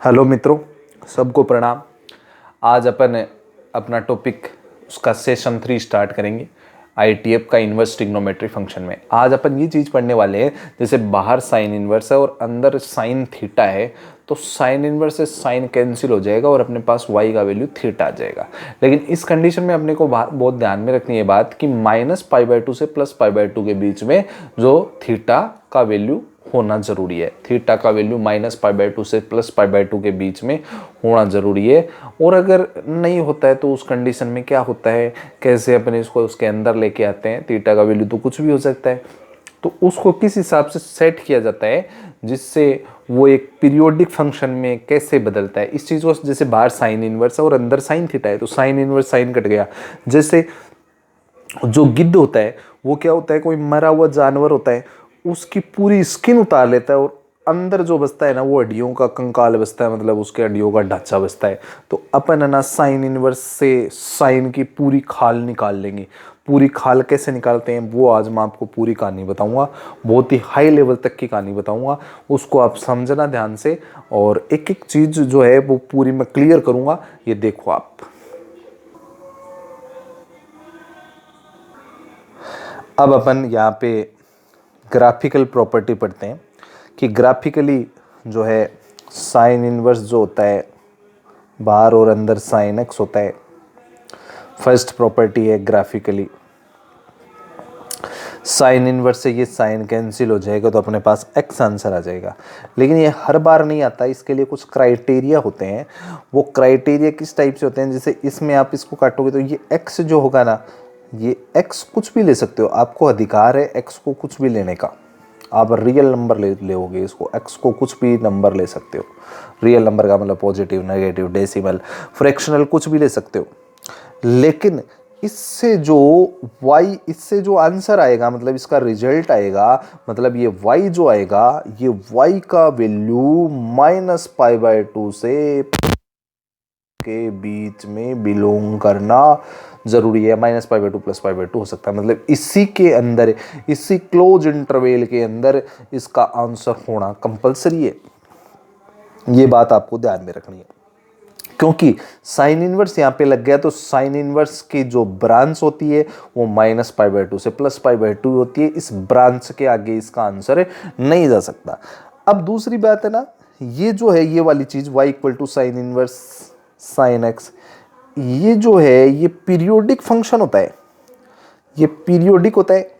Hello मित्रों, सबको प्रणाम। आज अपन अपना टॉपिक उसका सेशन 3 स्टार्ट करेंगे आईटीएफ का इन्वर्स ट्रिग्नोमेट्री फंक्शन में। आज अपन ये चीज़ पढ़ने वाले हैं, जैसे बाहर साइन इन्वर्स है और अंदर साइन थीटा है, तो साइन इन्वर्स से साइन कैंसिल हो जाएगा और अपने पास y का वैल्यू थीटा आ जाएगा। लेकिन इस कंडीशन में अपने को बहुत ध्यान में रखनी है बात कि -π/2 से +π/2 के बीच में जो थीटा का वैल्यू होना जरूरी है। थीटा का वैल्यू -π/2 से +π/2 के बीच में होना जरूरी है। और अगर नहीं होता है तो उस कंडीशन में क्या होता है, कैसे अपने इसको उसके अंदर लेके आते हैं। थीटा का वैल्यू तो कुछ भी हो सकता है, तो उसको किस हिसाब से सेट किया जाता है जिससे वो एक पीरियोडिक फंक्शन में कैसे बदलता है। इस चीज़ को, जैसे बाहर साइन इनवर्स है और अंदर साइन थीटा है, तो साइन इनवर्स साइन कट गया। जैसे जो गिद्ध होता है वो क्या होता है, कोई मरा हुआ जानवर होता है, उसकी पूरी स्किन उतार लेता है और अंदर जो बचता है ना वो हड्डियों का कंकाल बचता है, मतलब उसके हड्डियों का ढांचा बचता है। तो अपन है ना साइन इनवर्स से साइन की पूरी खाल निकाल लेंगे। पूरी खाल कैसे निकालते हैं वो आज मैं आपको पूरी कहानी बताऊंगा, बहुत ही हाई लेवल तक की कहानी बताऊंगा। उसको आप समझना ध्यान से, और एक एक चीज जो है वो पूरी मैं क्लियर करूंगा। ये देखो आप, अब अपन यहाँ पे ग्राफिकल प्रॉपर्टी पढ़ते हैं कि ग्राफिकली जो है साइन इनवर्स जो होता है बाहर और अंदर साइन एक्स होता है। फर्स्ट प्रॉपर्टी है ग्राफिकली, साइन इनवर्स से ये साइन कैंसिल हो जाएगा तो अपने पास एक्स आंसर आ जाएगा। लेकिन ये हर बार नहीं आता, इसके लिए कुछ क्राइटेरिया होते हैं। वो क्राइटेरिया किस टाइप से होते हैं, जैसे इसमें आप इसको काटोगे तो ये एक्स जो होगा ना, ये एक्स कुछ भी ले सकते हो, आपको अधिकार है एक्स को कुछ भी लेने का। आप रियल नंबर ले लोगे इसको, एक्स को कुछ भी नंबर ले सकते हो। रियल नंबर का मतलब पॉजिटिव, नेगेटिव, डेसिमल, फ्रैक्शनल, कुछ भी ले सकते हो। लेकिन इससे इससे जो आंसर आएगा, मतलब इसका रिजल्ट आएगा, मतलब ये y जो आएगा, ये y का वैल्यू -π/2 से के बीच में बिलोंग करना जरूरी है। -π/2 +π/2 हो सकता है, मतलब इसी के अंदर, इसी क्लोज इंटरवल के अंदर इसका आंसर होना कंपलसरी है। ये बात आपको ध्यान में रखनी है, क्योंकि साइन इनवर्स यहाँ पे लग गया तो साइन इनवर्स की जो ब्रांच होती है वो -π/2 से +π/2 होती है। इस ब्रांच के आगे इसका आंसर नहीं जा सकता। अब दूसरी बात है ना, ये जो है ये वाली चीज y = sine inverse sine x, ये जो है ये पीरियोडिक फंक्शन होता है। ये पीरियोडिक होता है,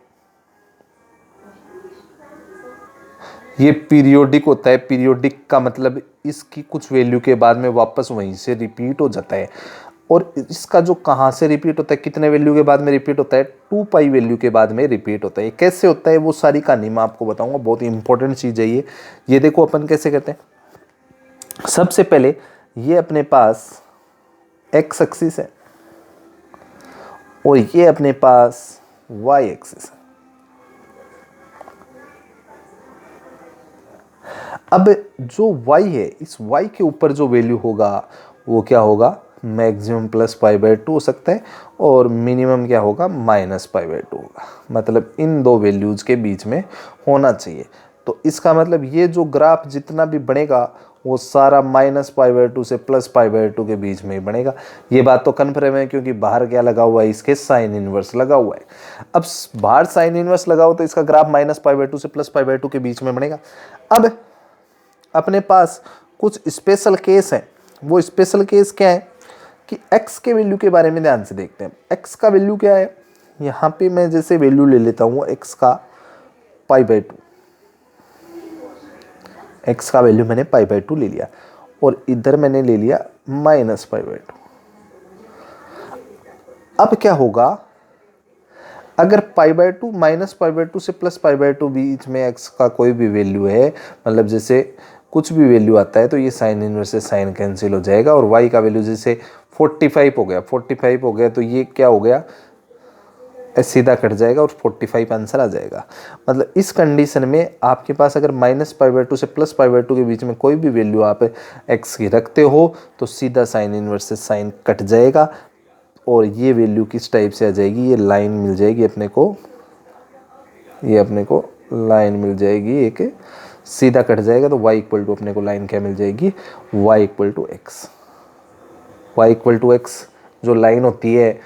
ये पीरियोडिक होता है। पीरियोडिक का मतलब इसकी कुछ वैल्यू के बाद में वापस वहीं से रिपीट हो जाता है। और इसका जो कहाँ से रिपीट होता है, कितने वैल्यू के बाद में रिपीट होता है, 2π वैल्यू के बाद में रिपीट होता है। कैसे होता है वो सारी कहानी मैं आपको बताऊंगा, बहुत ही इंपॉर्टेंट चीज़ है ये। ये देखो अपन कैसे करते हैं। सबसे पहले ये अपने पास एक्स एक्सिस है और ये अपने पास वाई एक्सिस है। अब जो y है, इस y के ऊपर जो वैल्यू होगा वो क्या होगा, मैक्सिमम +π/2 हो सकता है और मिनिमम क्या होगा, -π/2 होगा। मतलब इन दो वैल्यूज के बीच में होना चाहिए। तो इसका मतलब ये जो ग्राफ जितना भी बनेगा वो सारा -π/2 से +π/2 के बीच में ही बनेगा। ये बात तो कन्फर्म है, क्योंकि बाहर क्या लगा हुआ है, इसके साइन इनवर्स लगा हुआ है। अब बाहर साइन इनवर्स लगा हो तो इसका ग्राफ -π/2 से +π/2 के बीच में बनेगा। अब अपने पास कुछ स्पेशल केस हैं। वो स्पेशल केस क्या है कि x के वैल्यू के बारे में ध्यान से देखते हैं। x का वैल्यू क्या है, यहाँ पे मैं जैसे वैल्यू ले लेता हूँ x का π/2, x का वैल्यू मैंने π/2 ले लिया और इधर मैंने ले लिया -π/2। अब क्या होगा, अगर π/2 -π/2 से +π/2 बीच में x का कोई भी वैल्यू है, मतलब जैसे कुछ भी वैल्यू आता है, तो ये साइन इनवर्स से साइन कैंसिल हो जाएगा। और y का वैल्यू जैसे 45 हो गया, 45 हो गया तो ये क्या हो गया, सीधा कट जाएगा और 45 आंसर आ जाएगा। मतलब इस कंडीशन में आपके पास अगर -π/2 से +π/2 के बीच में कोई भी वैल्यू आप x की रखते हो तो सीधा साइन इनवर्स से साइन कट जाएगा और ये वैल्यू किस टाइप से आ जाएगी, ये लाइन मिल जाएगी अपने को, ये अपने को लाइन मिल जाएगी एक सीधा कट जाएगा तो y इक्वल टू अपने को लाइन क्या मिल जाएगी, y equal to x. y equal to x जो लाइन होती है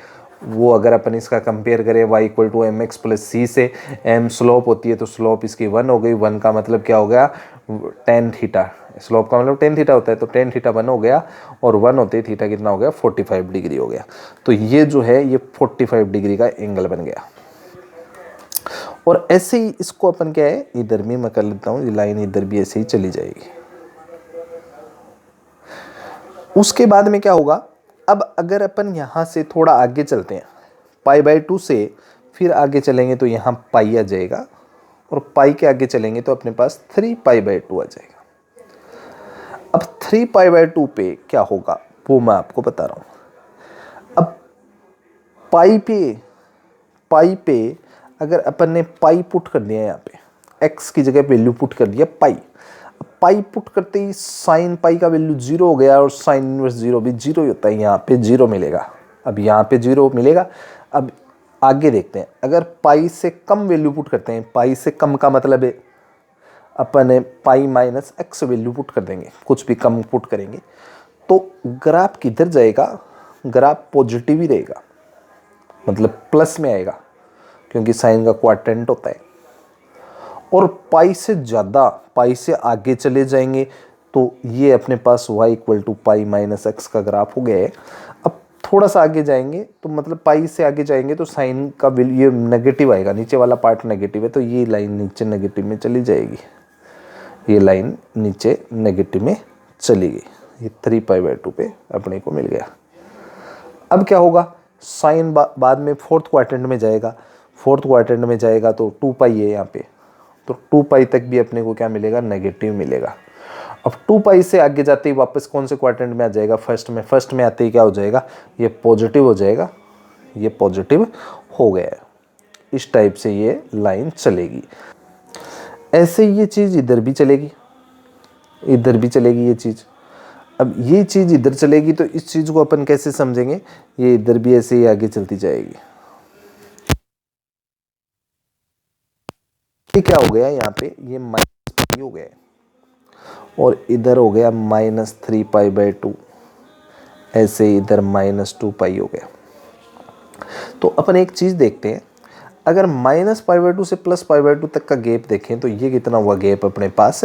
वो अगर अपन इसका कंपेयर करें y equal to m x plus c से, m स्लोप होती है तो स्लोप इसकी 1 हो गई, 1 का मतलब क्या हो गया, टेन थीटा, स्लोप का मतलब टेन थीटा होता है तो टेन थीटा 1 हो गया, और 1 होते ही थीटा कितना हो गया, 45 डिग्री हो गया। तो ये जो है ये 45 डिग्री का एंगल बन गया। और ऐसे ही इसको अपन क्या है, इधर भी मैं कर लेता हूँ, ये लाइन इधर भी ऐसे ही चली जाएगी। उसके बाद में क्या होगा, अब अगर अपन यहाँ से थोड़ा आगे चलते हैं, π/2 से फिर आगे चलेंगे तो यहाँ पाई आ जाएगा, और पाई के आगे चलेंगे तो अपने पास 3π/2 आ जाएगा। अब 3π/2 पे क्या होगा वो मैं आपको बता रहा हूँ। अब पाई पे अगर अपन ने पाई पुट कर दिया, यहाँ पे x की जगह वैल्यू पुट कर दिया पाई, पाई पुट करते ही साइन पाई का वैल्यू 0 हो गया, और साइन इनवर्स 0 भी 0 ही होता है, यहाँ पे 0 मिलेगा। अब यहाँ पे 0 मिलेगा। अब आगे देखते हैं, अगर पाई से कम वैल्यू पुट करते हैं, पाई से कम का मतलब है अपन pi minus x value put कर देंगे, कुछ भी कम पुट करेंगे तो ग्राफ किधर जाएगा, ग्राफ पॉजिटिव ही रहेगा, मतलब प्लस में आएगा, क्योंकि साइन का क्वाड्रेंट होता है। और पाई से ज़्यादा, पाई से आगे चले जाएंगे तो ये अपने पास y equal to pi minus x का ग्राफ हो गया है। अब थोड़ा सा आगे जाएंगे तो मतलब पाई से आगे जाएंगे तो साइन का वैल्यू ये नेगेटिव आएगा, नीचे वाला पार्ट नेगेटिव है तो ये लाइन नीचे नेगेटिव में चली जाएगी, ये लाइन नीचे नेगेटिव में चली गई, ये 3π/2 पे अपने को मिल गया। अब क्या होगा, साइन बाद में फोर्थ क्वाड्रेंट में जाएगा, फोर्थ क्वाड्रेंट में जाएगा तो 2π है यहाँ पे, तो 2π तक भी अपने को क्या मिलेगा, नेगेटिव मिलेगा। अब 2π से आगे जाते ही वापस कौन से क्वाड्रेंट में आ जाएगा, फर्स्ट में, फर्स्ट में आते ही क्या हो जाएगा, ये पॉजिटिव हो जाएगा, ये पॉजिटिव हो गया है। इस टाइप से ये लाइन चलेगी। ऐसे ये चीज़ इधर भी चलेगी, इधर भी चलेगी ये चीज़। अब ये चीज़ इधर चलेगी तो इस चीज़ को अपन कैसे समझेंगे, ये इधर भी ऐसे ही आगे चलती जाएगी। ये क्या हो गया यहाँ पे, ये माइनस हो गया, और इधर हो गया -3π/2, ऐसे इधर -2π हो गया। तो अपन एक चीज़ देखते हैं, अगर -π/2 से +π/2 तक का गैप देखें तो ये कितना हुआ गैप अपने पास,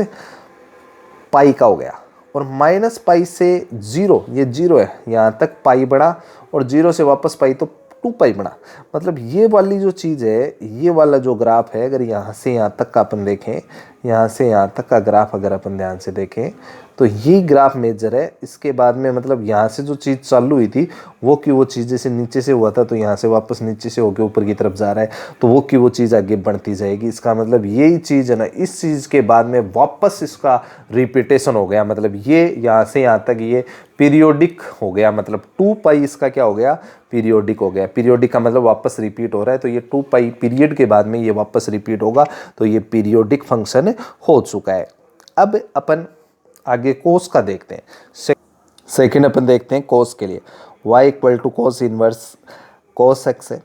पाई का हो गया। और -π से 0, ये 0 है, यहाँ तक पाई बढ़ा, और 0 से वापस पाई तो 2π बना। मतलब ये वाली जो चीज़ है, ये वाला जो ग्राफ है, अगर यहाँ से यहाँ तक का अपन देखें, यहाँ से यहाँ तक का ग्राफ अगर अपन ध्यान से देखें तो ये ग्राफ मेजर है। इसके बाद में मतलब यहाँ से जो चीज़ चालू हुई थी वो की वो चीज़ जैसे नीचे से हुआ था तो यहाँ से वापस नीचे से होकर ऊपर की तरफ जा रहा है, तो वो की वो चीज़ आगे बढ़ती जाएगी। इसका मतलब यही चीज़ है ना, इस चीज़ के बाद में वापस इसका रिपीटेशन हो गया, मतलब ये यहाँ से यहाँ तक ये पीरियोडिक हो गया, मतलब 2π इसका क्या हो गया, पीरियोडिक हो गया। पीरियोडिक का मतलब वापस रिपीट हो रहा है, तो ये 2π पीरियड के बाद में ये वापस रिपीट होगा, तो ये पीरियोडिक फंक्शन हो चुका है। अब अपन आगे कोस का देखते हैं। सेकंड अपन देखते हैं कोस के लिए, y equal to cos inverse cos x है,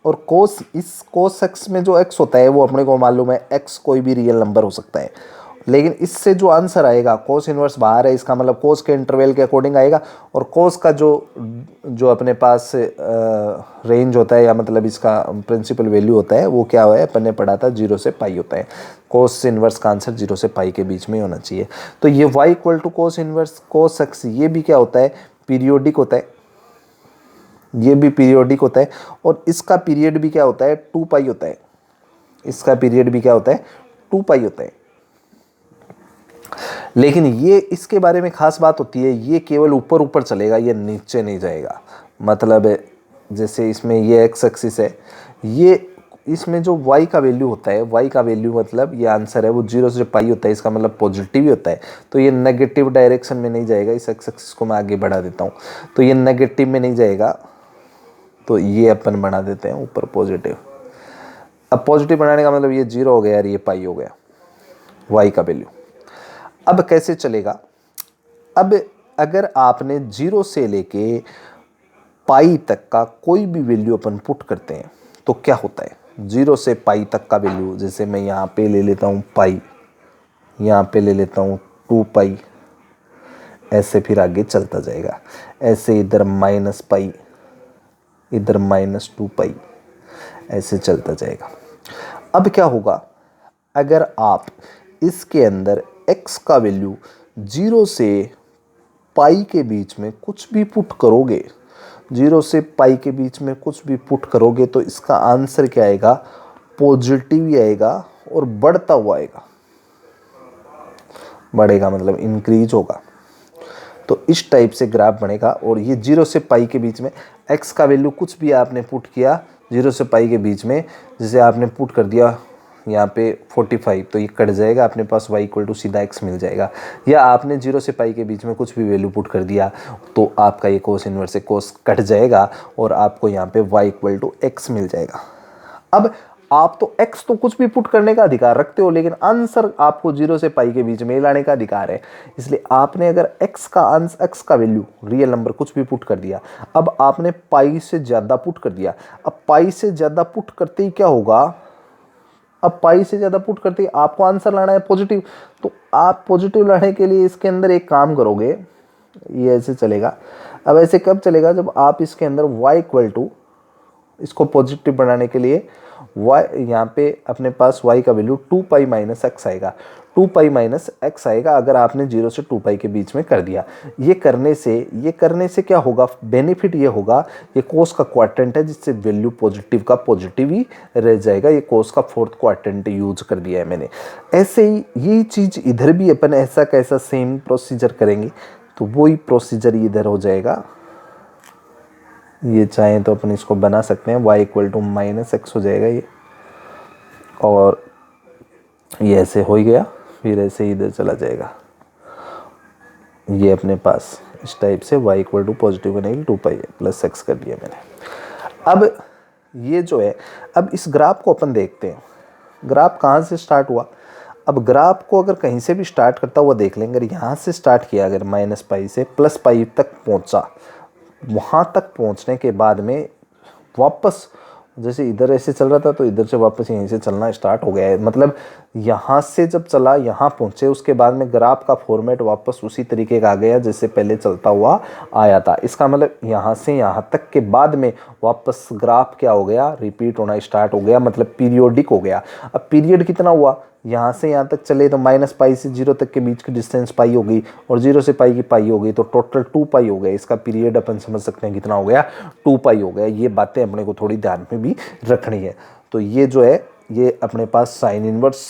और कोस, इस कोस एक्स में जो x होता है वो अपने को मालूम है, x कोई भी रियल नंबर हो सकता है, लेकिन इससे जो आंसर आएगा, कोस इनवर्स बाहर है, इसका मतलब कोस के इंटरवल के अकॉर्डिंग आएगा, और कोस का जो अपने पास रेंज होता है, या मतलब इसका प्रिंसिपल वैल्यू होता है, वो क्या है, अपन ने पढ़ा था 0 से पाई होता है। कोस इनवर्स का आंसर 0 से पाई के बीच में होना चाहिए। तो ये y equal to cos inverse cos x, ये भी क्या होता है, पीरियोडिक होता है, ये भी पीरियोडिक होता है, और इसका पीरियड भी क्या होता है, 2π होता है, इसका पीरियड भी क्या होता है, 2π होता है। लेकिन ये इसके बारे में खास बात होती है, ये केवल ऊपर ऊपर चलेगा, ये नीचे नहीं जाएगा। मतलब जैसे इसमें ये एक्स एक्सिस है, ये इसमें जो y का वैल्यू होता है, y का वैल्यू मतलब ये आंसर है वो 0 से पाई होता है, इसका मतलब पॉजिटिव ही होता है, तो ये नेगेटिव डायरेक्शन में नहीं जाएगा। इस एक्स एक्सिस को मैं आगे बढ़ा देता हूँ, तो ये नेगेटिव में नहीं जाएगा, तो ये अपन बना देते हैं ऊपर पॉजिटिव। अब पॉजिटिव बनाने का मतलब ये 0 हो गया और ये पाई हो गया y का वैल्यू। अब कैसे चलेगा, अब अगर आपने 0 से लेके पाई तक का कोई भी वैल्यू अपन पुट करते हैं तो क्या होता है, 0 से पाई तक का वैल्यू, जैसे मैं यहाँ पे ले लेता हूँ पाई, यहाँ पे ले लेता हूँ 2 पाई, ऐसे फिर आगे चलता जाएगा, ऐसे इधर माइनस पाई, इधर -2 पाई, ऐसे चलता जाएगा। अब क्या होगा, अगर आप इसके अंदर x का वैल्यू 0 से पाई के बीच में कुछ भी पुट करोगे, 0 से पाई के बीच में कुछ भी पुट करोगे तो इसका आंसर क्या आएगा, पॉजिटिव ही आएगा और बढ़ता हुआ आएगा। बढ़ेगा मतलब इंक्रीज होगा। तो इस टाइप से ग्राफ बनेगा। और ये 0 से पाई के बीच में x का वैल्यू कुछ भी आपने पुट किया 0 से पाई के बीच में, जैसे आपने पुट कर दिया यहाँ पे 45, तो ये कट जाएगा, अपने पास y इक्वल टू सीधा x मिल जाएगा। या आपने 0 से पाई के बीच में कुछ भी वैल्यू पुट कर दिया तो आपका ये कोस इनवर्स से कोस कट जाएगा और आपको यहाँ पे y इक्वल टू x मिल जाएगा। अब आप तो x तो कुछ भी पुट करने का अधिकार रखते हो, लेकिन आंसर आपको 0 से पाई के बीच में लाने का अधिकार है। इसलिए आपने अगर x का वैल्यू रियल नंबर कुछ भी पुट कर दिया, अब आपने पाई से ज़्यादा पुट कर दिया। अब पाई से ज़्यादा पुट करते ही क्या होगा, अब पाई से ज़्यादा पुट करते ही आपको आंसर लाना है पॉजिटिव। तो आप पॉजिटिव लाने के लिए इसके अंदर एक काम करोगे, ये ऐसे चलेगा। अब ऐसे कब चलेगा, जब आप इसके अंदर y इक्वल टू, इसको पॉजिटिव बनाने के लिए y यहाँ पे अपने पास y का वैल्यू 2 पाई माइनस एक्स आएगा, 2 पाई माइनस एक्स आएगा अगर आपने 0 से 2 पाई के बीच में कर दिया। ये करने से क्या होगा, बेनिफिट ये होगा, ये कोस का क्वाड्रेंट है जिससे वैल्यू पॉजिटिव का पॉजिटिव ही रह जाएगा। ये कोस का फोर्थ क्वाड्रेंट यूज कर दिया है मैंने। ऐसे ही ये चीज़ इधर भी अपन ऐसा कैसा सेम प्रोसीजर करेंगे, तो वही प्रोसीजर इधर हो जाएगा। ये चाहें तो अपन इसको बना सकते हैं, y equal to minus x हो जाएगा ये, और ये ऐसे हो ही गया, फिर ऐसे इधर चला जाएगा। ये अपने पास इस टाइप से y इक्वल टू पॉजिटिव बनेगी 2 पाई प्लस एक्स कर दिया मैंने। अब ये जो है, अब इस ग्राफ को अपन देखते हैं, ग्राफ कहाँ से स्टार्ट हुआ। अब ग्राफ को अगर कहीं से भी स्टार्ट करता हुआ देख लेंगे, अगर यहाँ से स्टार्ट किया, अगर माइनस पाई से प्लस पाई तक पहुँचा, वहाँ तक पहुँचने के बाद में वापस जैसे इधर ऐसे चल रहा था तो इधर से वापस यहीं से चलना स्टार्ट हो गया है। मतलब यहाँ से जब चला यहाँ पहुँचे, उसके बाद में ग्राफ का फॉर्मेट वापस उसी तरीके का आ गया जैसे पहले चलता हुआ आया था। इसका मतलब यहाँ से यहाँ तक के बाद में वापस ग्राफ क्या हो गया, रिपीट होना स्टार्ट हो गया, मतलब पीरियोडिक हो गया। अब पीरियड कितना हुआ, यहाँ से यहाँ तक चले तो माइनस पाई से 0 तक के बीच की डिस्टेंस पाई होगी और 0 से पाई की पाई हो गई, तो टोटल 2 पाई हो गया। इसका पीरियड अपन समझ सकते हैं कितना हो गया, 2 पाई हो गया। ये बातें अपने को थोड़ी ध्यान में भी रखनी है। तो ये जो है, ये अपने पास साइन इनवर्स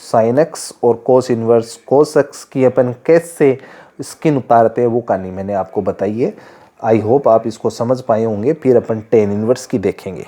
साइन एक्स और कोस इनवर्स कोस एक्स की अपन कैसे स्किन उतारते हैं वो कहानी मैंने आपको बताई है। आई होप आप इसको समझ पाए होंगे। फिर अपन टेन इनवर्स की देखेंगे।